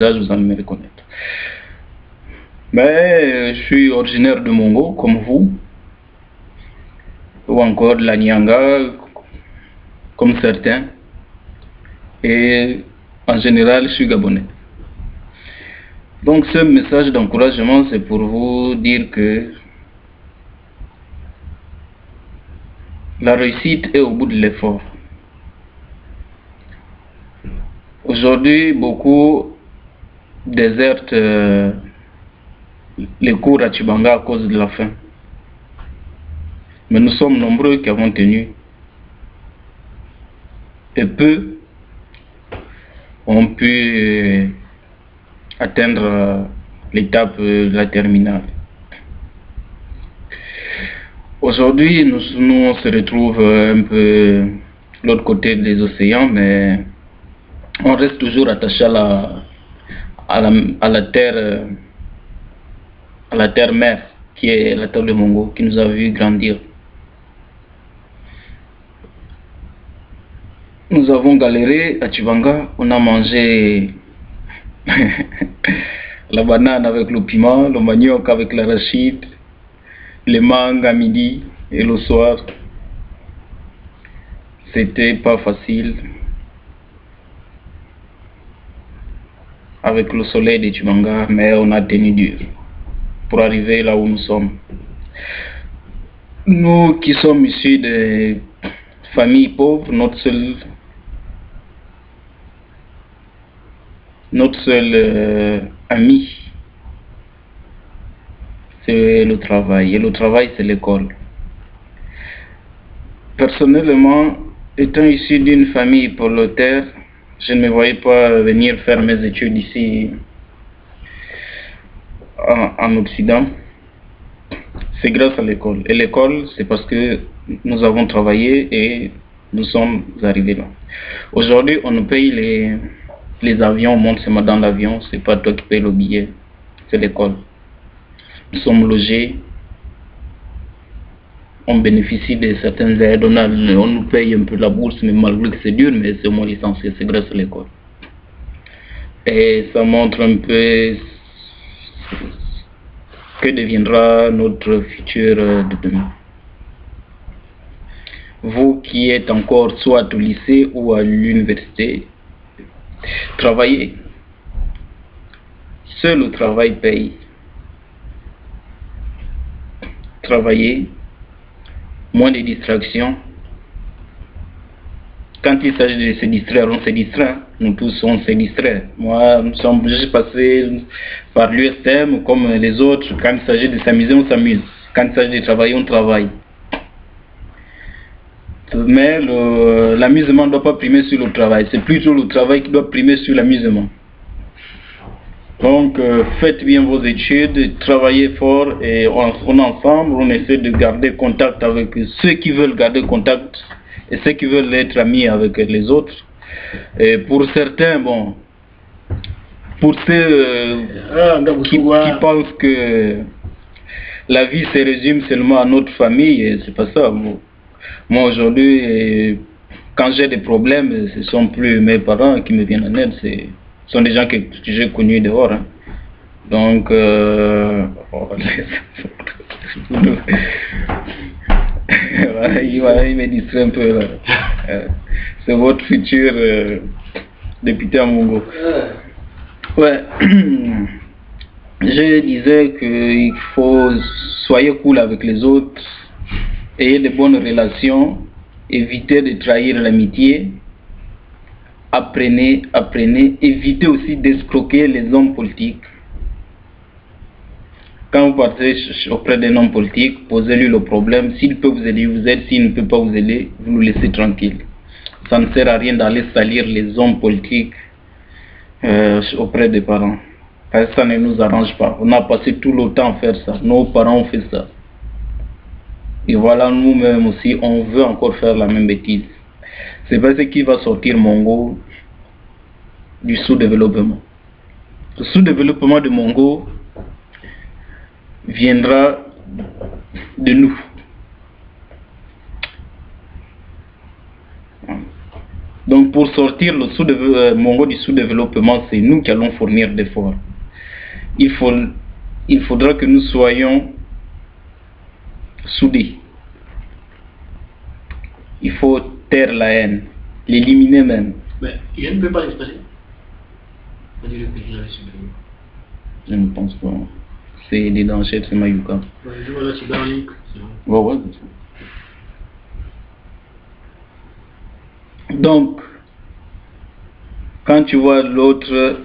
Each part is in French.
vous allez me reconnaître. Mais je suis originaire de Mongo, comme vous, ou encore de la Nyanga, comme certains. Et en général, je suis gabonais. Donc ce message d'encouragement, c'est pour vous dire que la réussite est au bout de l'effort. Aujourd'hui, beaucoup désertent les cours à Tchibanga à cause de la faim. Mais nous sommes nombreux qui avons tenu. Et peu ont pu atteindre l'étape de la terminale. Aujourd'hui, nous on se retrouve un peu de l'autre côté des océans, mais on reste toujours attaché à la terre mère, qui est la terre de Mongo, qui nous a vu grandir. Nous avons galéré à Tchibanga, on a mangé la banane avec le piment, le manioc avec l'arachide, les mangues à midi et le soir. C'était pas facile avec le soleil de Tchibanga, mais on a tenu dur pour arriver là où nous sommes. Nous qui sommes issus de familles pauvres, notre seul ami, c'est le travail. Et le travail, c'est l'école. Personnellement, étant issu d'une famille prolétaire, je ne me voyais pas venir faire mes études ici en Occident. C'est grâce à l'école. Et l'école, c'est parce que nous avons travaillé et nous sommes arrivés là. Aujourd'hui, on nous paye les avions, on monte seulement dans l'avion, c'est pas toi qui paye le billet, c'est l'école. Nous sommes logés, on bénéficie de certaines aides, on nous paye un peu la bourse, mais malgré que c'est dur, mais c'est au moins l'essentiel, c'est grâce à l'école. Et ça montre un peu que deviendra notre futur de demain. Vous qui êtes encore soit au lycée ou à l'université, travaillez. Seul le travail paye. Travaillez, moins de distractions. Quand il s'agit de se distraire, on se distrait. Nous tous, on se distrait. Moi, nous sommes obligés de passer par l'USM comme les autres. Quand il s'agit de s'amuser, on s'amuse. Quand il s'agit de travailler, on travaille. Mais l'amusement ne doit pas primer sur le travail. C'est plutôt le travail qui doit primer sur l'amusement. Donc, faites bien vos études, travaillez fort et on ensemble, on essaie de garder contact avec ceux qui veulent garder contact et ceux qui veulent être amis avec les autres. Et pour certains, bon, pour ceux qui pensent que la vie se résume seulement à notre famille, c'est pas ça. Moi aujourd'hui, quand j'ai des problèmes, ce ne sont plus mes parents qui me viennent en aide, ce sont des gens que j'ai connus dehors. Hein. Donc, il me distrait un peu là. C'est votre futur député à Mongo. Ouais. Je disais qu'il faut soyez cool avec les autres, ayez de bonnes relations, évitez de trahir l'amitié, apprenez, évitez aussi d'escroquer les hommes politiques. Quand vous partez auprès d'un homme politique, posez-lui le problème. S'il peut vous aider, vous aide. S'il ne peut pas vous aider, vous nous laissez tranquille. Ça ne sert à rien d'aller salir les hommes politiques auprès des parents. Parce que ça ne nous arrange pas. On a passé tout le temps à faire ça. Nos parents ont fait ça. Et voilà, nous-mêmes aussi, on veut encore faire la même bêtise. C'est parce qu'il va sortir Mongo du sous-développement. Le sous-développement de Mongo viendra de nous. Donc pour sortir le Mongo du sous-développement, c'est nous qui allons fournir d'efforts. Il faudra que nous soyons soudés. Il faut taire la haine, l'éliminer même. Mais il ne peut pas l'exprimer. C'est-à-dire que je l'avais supprimé. Je ne pense pas. C'est des dangers, c'est Mayuka. Je vois là, c'est dans le link. Ouais. Donc, quand tu vois l'autre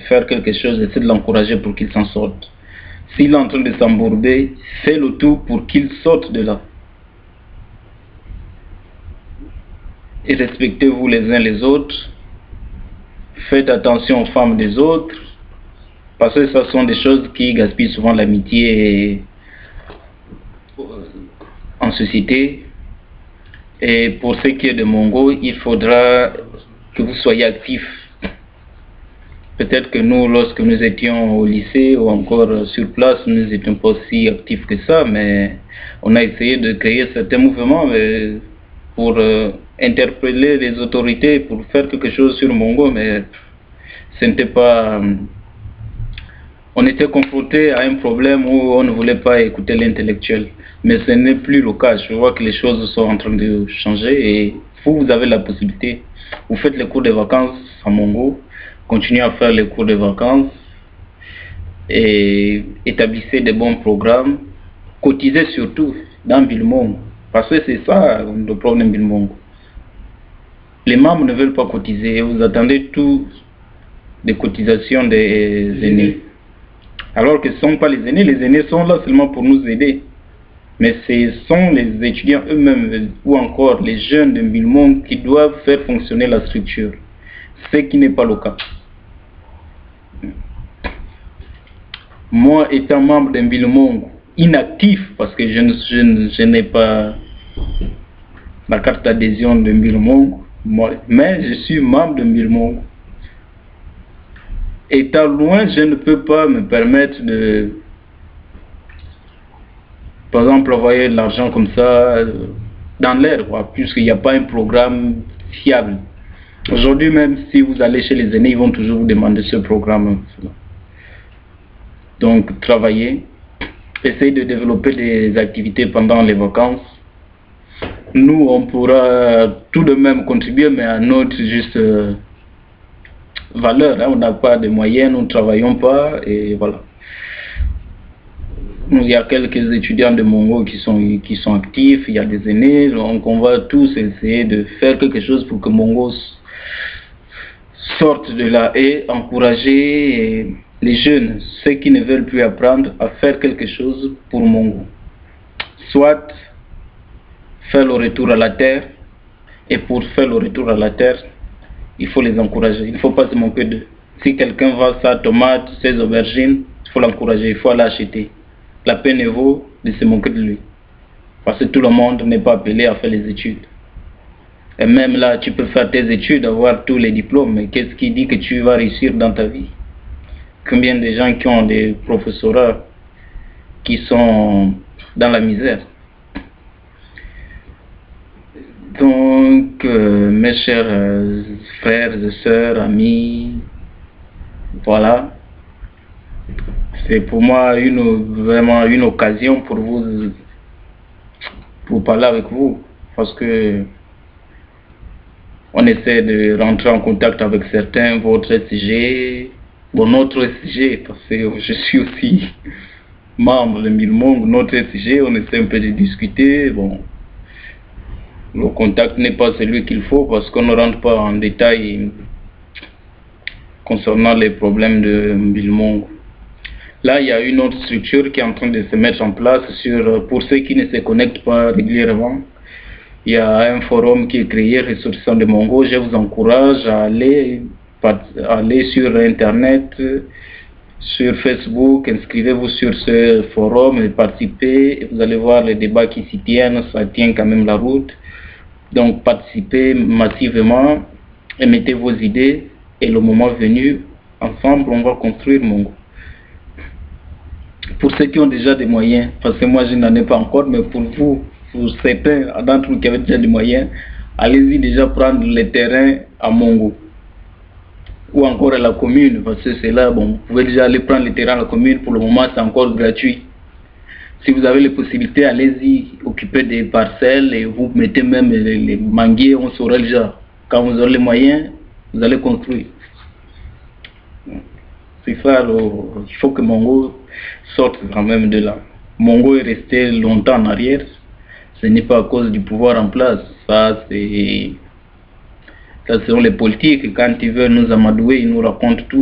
faire quelque chose, essaie de l'encourager pour qu'il s'en sorte. S'il est en train de s'embourber, fais le tout pour qu'il sorte de là. Et respectez-vous les uns les autres. Faites attention aux femmes des autres. Parce que ce sont des choses qui gaspillent souvent l'amitié en société. Et pour ce qui est de Mongo, il faudra que vous soyez actifs. Peut-être que nous, lorsque nous étions au lycée ou encore sur place, nous n'étions pas aussi actifs que ça, mais on a essayé de créer certains mouvements pour interpeller les autorités, pour faire quelque chose sur Mongo, mais ce n'était pas... On était confronté à un problème où on ne voulait pas écouter l'intellectuel. Mais ce n'est plus le cas. Je vois que les choses sont en train de changer et vous avez la possibilité. Vous faites les cours de vacances à Mongo, continuez à faire les cours de vacances et établissez des bons programmes. Cotisez surtout dans Bilmongo. Parce que c'est ça le problème Bilmongo. Les membres ne veulent pas cotiser. Vous attendez tout des cotisations des aînés. Alors que ce ne sont pas les aînés sont là seulement pour nous aider. Mais ce sont les étudiants eux-mêmes ou encore les jeunes de Bilmongo qui doivent faire fonctionner la structure. Ce qui n'est pas le cas. Moi, étant membre de Bilmongo, inactif parce que je n'ai pas la carte d'adhésion de Bilmongo, mais je suis membre de Bilmongo. Étant loin, je ne peux pas me permettre de, par exemple, envoyer de l'argent comme ça dans l'air, puisqu'il n'y a pas un programme fiable. Aujourd'hui même, si vous allez chez les aînés, ils vont toujours vous demander ce programme. Donc, travaillez, essayez de développer des activités pendant les vacances. Nous, on pourra tout de même contribuer, mais à notre juste... valeur, on n'a pas de moyens, nous ne travaillons pas et voilà. Il y a quelques étudiants de Mongo qui sont actifs, il y a des aînés, donc on va tous essayer de faire quelque chose pour que Mongo sorte de là et encourager les jeunes, ceux qui ne veulent plus apprendre, à faire quelque chose pour Mongo. Soit faire le retour à la terre, et pour faire le retour à la terre, il faut les encourager, il ne faut pas se moquer d'eux. Si quelqu'un vend sa tomate, ses aubergines, il faut l'encourager, il faut l'acheter. La peine vaut de se moquer de lui. Parce que tout le monde n'est pas appelé à faire les études. Et même là, tu peux faire tes études, avoir tous les diplômes, mais qu'est-ce qui dit que tu vas réussir dans ta vie? Combien de gens qui ont des professorats qui sont dans la misère? Donc, mes chers frères et sœurs, amis, voilà. C'est pour moi vraiment une occasion pour parler avec vous. Parce que on essaie de rentrer en contact avec certains, votre SG, notre SG, parce que je suis aussi membre de Bilmongo, notre SG, on essaie un peu de discuter, bon. Le contact n'est pas celui qu'il faut parce qu'on ne rentre pas en détail concernant les problèmes de Bilmongo. Là, il y a une autre structure qui est en train de se mettre en place pour ceux qui ne se connectent pas régulièrement. Il y a un forum qui est créé, Ressortissants de Mongo. Je vous encourage à aller sur Internet, sur Facebook, inscrivez-vous sur ce forum et participez. Vous allez voir les débats qui s'y tiennent, ça tient quand même la route. Donc participez massivement, émettez vos idées et le moment venu, ensemble on va construire Mongo. Pour ceux qui ont déjà des moyens, parce que moi je n'en ai pas encore, mais pour vous, pour certains d'entre vous qui avez déjà des moyens, allez-y déjà prendre les terrains à Mongo. Ou encore à la commune, parce que c'est là, bon, vous pouvez déjà aller prendre les terrains à la commune, pour le moment c'est encore gratuit. Si vous avez les possibilités, allez-y, occuper des parcelles et vous mettez même les manguiers, on saura déjà. Quand vous aurez les moyens, vous allez construire. C'est ça, il faut que Mongo sorte quand même de là. Mongo est resté longtemps en arrière. Ce n'est pas à cause du pouvoir en place. Ça, c'est... Ça, ce sont les politiques. Quand ils veulent nous amadouer, ils nous racontent tout.